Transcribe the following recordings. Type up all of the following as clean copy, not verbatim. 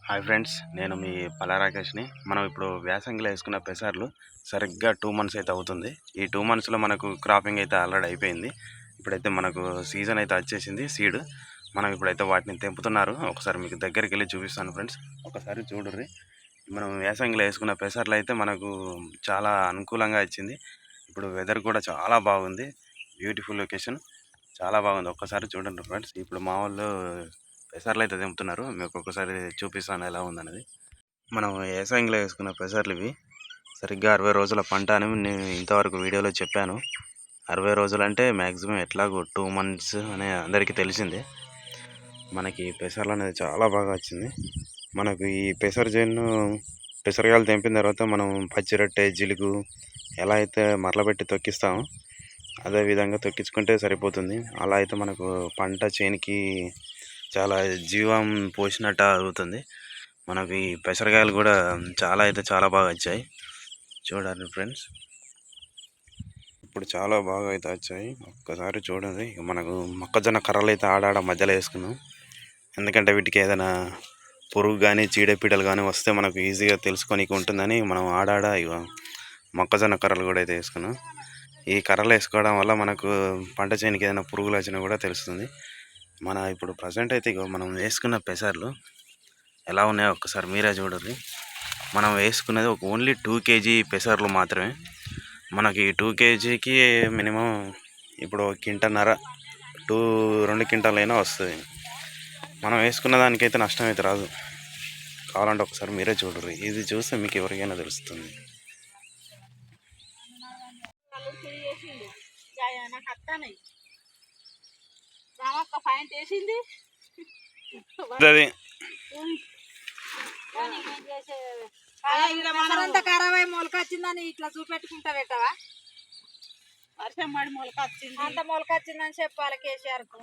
Hi friends, నేను మీ పల్లా రాకేష్ని. మనం ఇప్పుడు వేసంగిలో వేసుకున్న పెసర్లు సరిగ్గా 2 మంత్స్ అయితే అవుతుంది. ఈ 2 మంత్స్లో మనకు క్రాపింగ్ అయితే ఆల్రెడీ అయిపోయింది. ఇప్పుడైతే మనకు సీజన్ అయితే వచ్చేసింది. సీడ్ మనం ఇప్పుడైతే వాటిని తెంపుతున్నారు. ఒకసారి మీకు దగ్గరికి వెళ్ళి చూపిస్తాను ఫ్రెండ్స్, ఒకసారి చూడుర్రి. మనం వేసంగిలో వేసుకున్న పెసర్లు అయితే మనకు చాలా అనుకూలంగా వచ్చింది. ఇప్పుడు వెదర్ కూడా చాలా బాగుంది. బ్యూటిఫుల్ లొకేషన్, చాలా బాగుంది. ఒక్కసారి చూడండి ఫ్రెండ్స్. ఇప్పుడు మా వాళ్ళు పెసర్లు అయితే తెంపుతున్నారు. మీకు ఒక్కసారి చూపిస్తాను ఎలా ఉందనేది. మనం వ్యవసాయంలో వేసుకున్న పెసర్లు ఇవి. సరిగ్గా 60 రోజుల పంట అని నేను ఇంతవరకు వీడియోలో చెప్పాను. 60 రోజులు అంటే మ్యాక్సిమం ఎట్లాగో 2 మంత్స్ అని అందరికీ తెలిసిందే. మనకి పెసర్లు అనేది చాలా బాగా వచ్చింది. మనకు ఈ పెసర చేను పెసరకాయలు తెంపిన తర్వాత మనం పచ్చిరొట్టె, జిలుగు ఎలా అయితే మరలబెట్టి తొక్కిస్తామో అదే విధంగా తొక్కించుకుంటే సరిపోతుంది. అలా అయితే మనకు పంట చేనికి చాలా జీవం పోసినట్టు అవుతుంది. మనకు ఈ పెసరకాయలు కూడా చాలా బాగా వచ్చాయి. చూడండి ఫ్రెండ్స్, ఇప్పుడు చాలా బాగా అయితే వచ్చాయి. ఒక్కసారి చూడండి. మనకు మొక్కజొన్న కర్రలు అయితే ఆడాడ మధ్యలో వేసుకున్నాం. ఎందుకంటే వీటికి ఏదైనా పురుగు కానీ చీడపీడలు కానీ వస్తే మనకు ఈజీగా తెలుసుకోనికి ఉంటుందని మనం ఆడాడ మొక్కజొన్న కర్రలు కూడా అయితే వేసుకున్నాం. ఈ కర్రలు వేసుకోవడం వల్ల మనకు పంట చేనికి ఏదైనా పురుగులు వచ్చినా కూడా తెలుస్తుంది. ఇప్పుడు ప్రజెంట్ అయితే మనం వేసుకున్న పెసర్లు ఎలా ఉన్నాయో ఒక్కసారి మీరే చూడండి. మనం వేసుకున్నది ఓన్లీ 2 kg పెసర్లు మాత్రమే. మనకి 2 kgకి మినిమం ఇప్పుడు 1.5 2 క్వింటాలైనా వస్తుంది. మనం వేసుకున్న దానికైతే నష్టం అయితే రాదు. కావాలంటే ఒకసారి మీరే చూడరు. ఇది చూస్తే మీకు ఎవరికైనా తెలుస్తుంది. అంతా ఖరాబ్ అయి మొలక వచ్చిందని ఇట్లా చూపెట్టుకుంటా పెట్టవా? వర్షం పడి మొలక వచ్చింది, అంత మొలక వచ్చిందని చెప్పాలి కేసీఆర్ కు.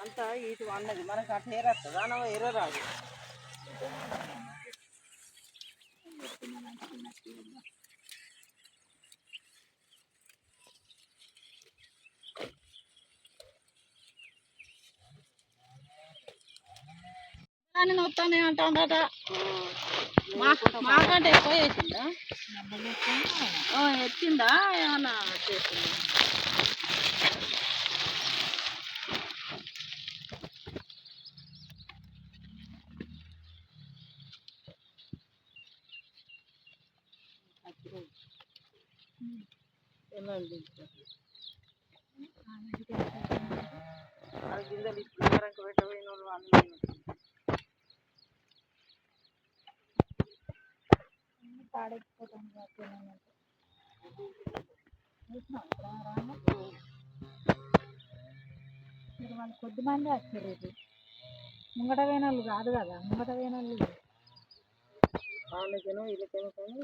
అంతా ఇటు అన్నది మనకు అట్లా ఎరస్తుంది, అన్న ఎర్ర రాదు. వస్తానే అంటాడట. మాకంటే ఎక్కువ వేసిందా? ఎత్తిందా ఏమన్నా చేసిందా? గింజలు ఇసుకు పెట్టబోయిన వాళ్ళు అన్నీ పాడైపోతాను. మీరు వాళ్ళు కొద్ది మంది వచ్చారు. ఇది ముంగట పోయిన వాళ్ళు కాదు కదా. ముంగట పోయిన వాళ్ళు వాళ్ళకేనో వీళ్ళకేనో కానీ